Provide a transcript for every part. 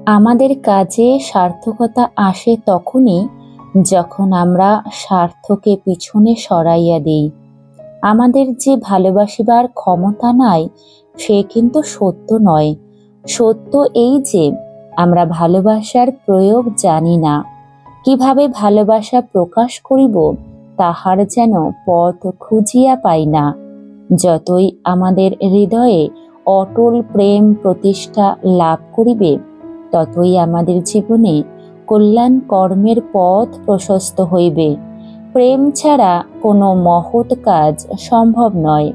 আমাদের কাজে সার্থকতা আসে তখনই যখন আমরা স্বার্থকে পিছনে সরাইয়া দিই। আমাদের যে ভালোবাসিবার ক্ষমতা নাই সে কিন্তু সত্য নয়। সত্য এই যে আমরা ভালোবাসার প্রয়োগ জানি না, কিভাবে ভালোবাসা প্রকাশ করিব তাহার যেন পথ খুঁজিয়া পাই না। যতই আমাদের হৃদয়ে অটল প্রেম প্রতিষ্ঠা লাভ করিবে, ততই আমাদের জীবনে কল্যাণ কর্মের পথ প্রশস্ত হইবে। প্রেম ছাড়া কোনো মহৎ কাজ সম্ভব নয়।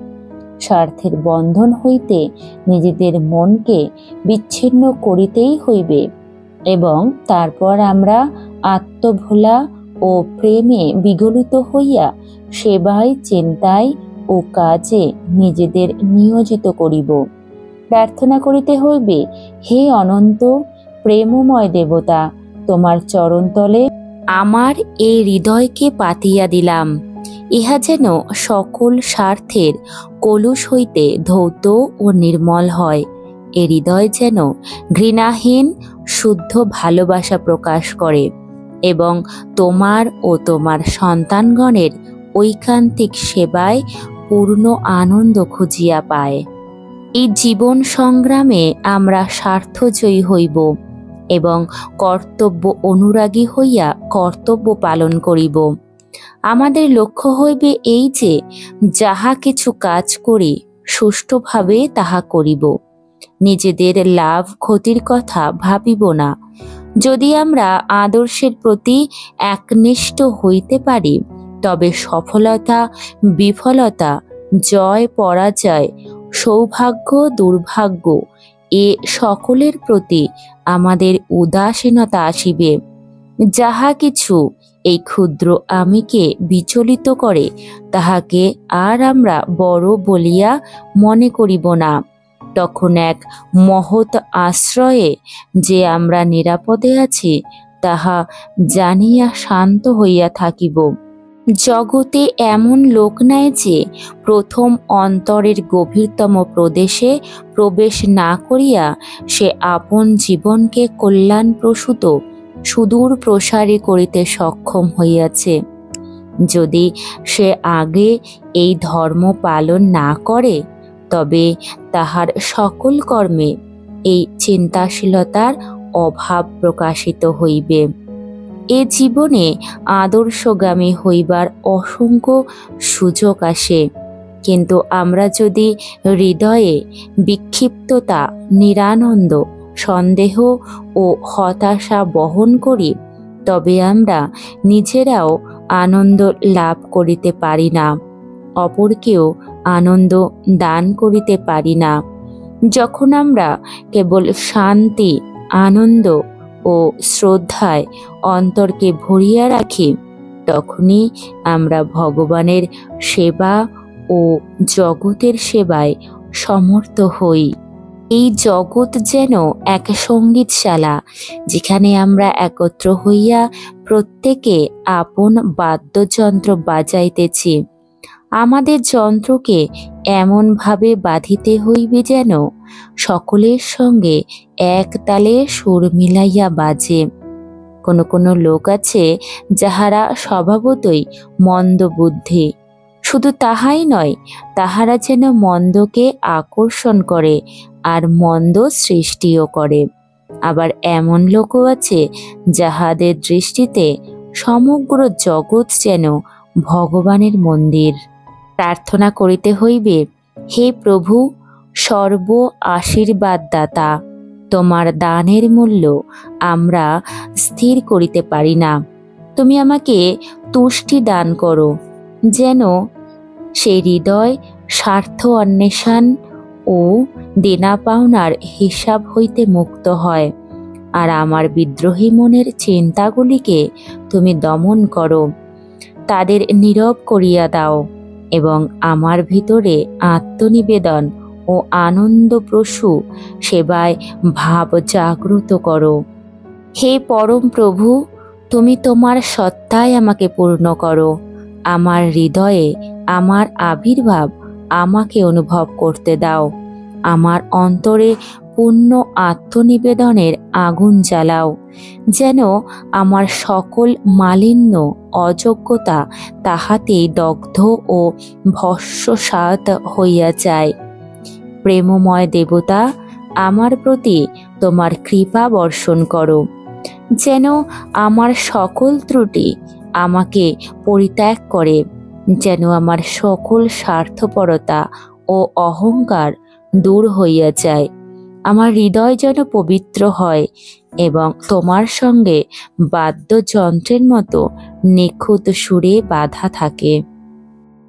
স্বার্থের বন্ধন হইতে নিজেদের মনকে বিচ্ছিন্ন করিতেই হইবে এবং তারপর আমরা আত্মভোলা ও প্রেমে বিগলিত হইয়া সেবায়, চিন্তায় ও কাজে নিজেদের নিয়োজিত করিব। প্রার্থনা করিতে হইবে, হে অনন্ত প্রেমময় দেবতা, তোমার চরণতলে আমার এই হৃদয়কে পাতিয়া দিলাম। ইহা যেন সকল স্বার্থের কলুষ হইতে ধৌত ও নির্মল হয়। এ হৃদয় যেন ঘৃণাহীন শুদ্ধ ভালোবাসা প্রকাশ করে এবং তোমার ও তোমার সন্তানগণের ঐকান্তিক সেবায় পূর্ণ আনন্দ খুঁজিয়া পায়। এই জীবন সংগ্রামে আমরা স্বার্থজয়ী হইব এবং কর্তব্য অনুরাগী হইয়া কর্তব্য পালন করিব। আমাদের লক্ষ্য হইবে এই যে যাহা কিছু কাজ করি সুষ্ঠুভাবে তাহা করিব, নিজেদের লাভ ক্ষতির কথা ভাবিব না। যদি আমরা আদর্শের প্রতি একনিষ্ঠ হইতে পারি, তবে সফলতা বিফলতা, জয় পরাজয়, সৌভাগ্য দুর্ভাগ্য এ সকলের প্রতি আমাদের উদাসীনতা আসিবে। যাহা কিছু এই ক্ষুদ্র আমিকে বিচলিত করে তাহাকে আর আমরা বড় বলিয়া মনে করিব না। তখন এক মহৎ আশ্রয়ে যে আমরা নিরাপদে আছি তাহা জানিয়া শান্ত হইয়া থাকিব। জগতে এমন লোক নাই যে প্রথম অন্তরের গভীরতম প্রদেশে প্রবেশ না করিয়া সে আপন জীবনকে কল্যাণপ্রসূত সুদূর প্রসারী করিতে সক্ষম হইয়াছে। যদি সে আগে এই ধর্ম পালন না করে, তবে তাহার সকল কর্মে এই চিন্তাশীলতার অভাব প্রকাশিত হইবে। এ জীবনে আদর্শগামী হইবার অসংখ্য সুযোগ আসে, কিন্তু আমরা যদি হৃদয়ে বিক্ষিপ্ততা, নিরানন্দ, সন্দেহ ও হতাশা বহন করি, তবে আমরা নিজেরাও আনন্দ লাভ করিতে পারি না, অপরকেও আনন্দ দান করিতে পারি না। যখন আমরা কেবল শান্তি, আনন্দ ও শ্রদ্ধায় অন্তরকে ভরিয়া রাখি, তখনই আমরা ভগবানের সেবা ও জগতের সেবায় সমর্থ হই। এই জগৎ যেন এক সঙ্গীতশালা, যেখানে আমরা একত্র হইয়া প্রত্যেকে আপন বাদ্যযন্ত্র বাজাইতেছি। আমাদের যন্ত্রকে এমনভাবে বাঁধিতে হইবে যেন সকলের সঙ্গে এক তালে সুর মিলাইয়া বাজে। কোনো কোনো লোক আছে যাহারা স্বভাবতই মন্দবুদ্ধি। শুধু তাহাই নয়, তাহারা যেন মন্দকে আকর্ষণ করে আর মন্দ সৃষ্টিও করে। আবার এমন লোকও আছে যাহাদের দৃষ্টিতে সমগ্র জগৎ যেন ভগবানের মন্দির। প্রার্থনা করিতে হইবে, হে প্রভু সর্ব আশীর্বাদ দাতা, তোমার দানের মূল্য আমরা স্থির করিতে পারি না। তুমি আমাকে তুষ্টি দান করো, যেন সেই হৃদয় স্বার্থ অন্বেষণ ও দেনা পাওনার হিসাব হইতে মুক্ত হয়, আর আমার বিদ্রোহী মনের চিন্তাগুলিকে তুমি দমন করো, তাদের নীরব করিয়া দাও এবং আমার ভিতরে আত্মনিবেদন ও আনন্দপ্রসূ সেবায় ভাব জাগ্রত করো। হে পরম প্রভু, তুমি তোমার সত্তায় আমাকে পূর্ণ করো। আমার হৃদয়ে আমার আবির্ভাব আমাকে অনুভব করতে দাও। আমার অন্তরে পূর্ণ আত্মনিবেদনের আগুন জ্বালাও, যেন আমার সকল মালিন্য অযোগ্যতা তাহাতেই দগ্ধ ও ভস্মসাৎ হইয়া যায়। প্রেমময় দেবতা, আমার প্রতি তোমার কৃপা বর্ষণ করো, যেন আমার সকল ত্রুটি আমাকে পরিত্যাগ করে, যেন আমার সকল স্বার্থপরতা ও অহংকার দূর হইয়া যায়। আমার হৃদয় যেন পবিত্র হয় এবং তোমার সঙ্গে বাদ্যযন্ত্রের মতো নিখুঁত সুরে বাঁধা থাকে।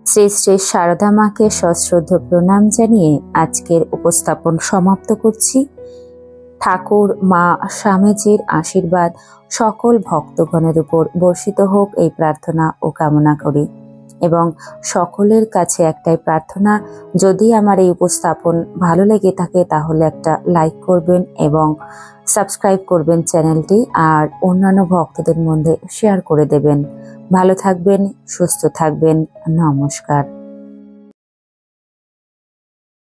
শ্রী শ্রী সারদা মাকে সশ্রদ্ধ প্রণাম জানিয়ে আজকের উপস্থাপন সমাপ্ত করছি। ঠাকুর মা স্বামীজির আশীর্বাদ সকল ভক্তগণের উপর বর্ষিত হোক, এই প্রার্থনা ও কামনা করি। এবং সকলের কাছে একটাই প্রার্থনা, যদি আমার এই উপস্থাপন ভালো লেগে থাকে তাহলে একটা লাইক করবেন এবং সাবস্ক্রাইব করবেন চ্যানেলটি, আর অন্যান্য ভক্তদের মধ্যে শেয়ার করে দেবেন। ভালো থাকবেন, সুস্থ থাকবেন। নমস্কার।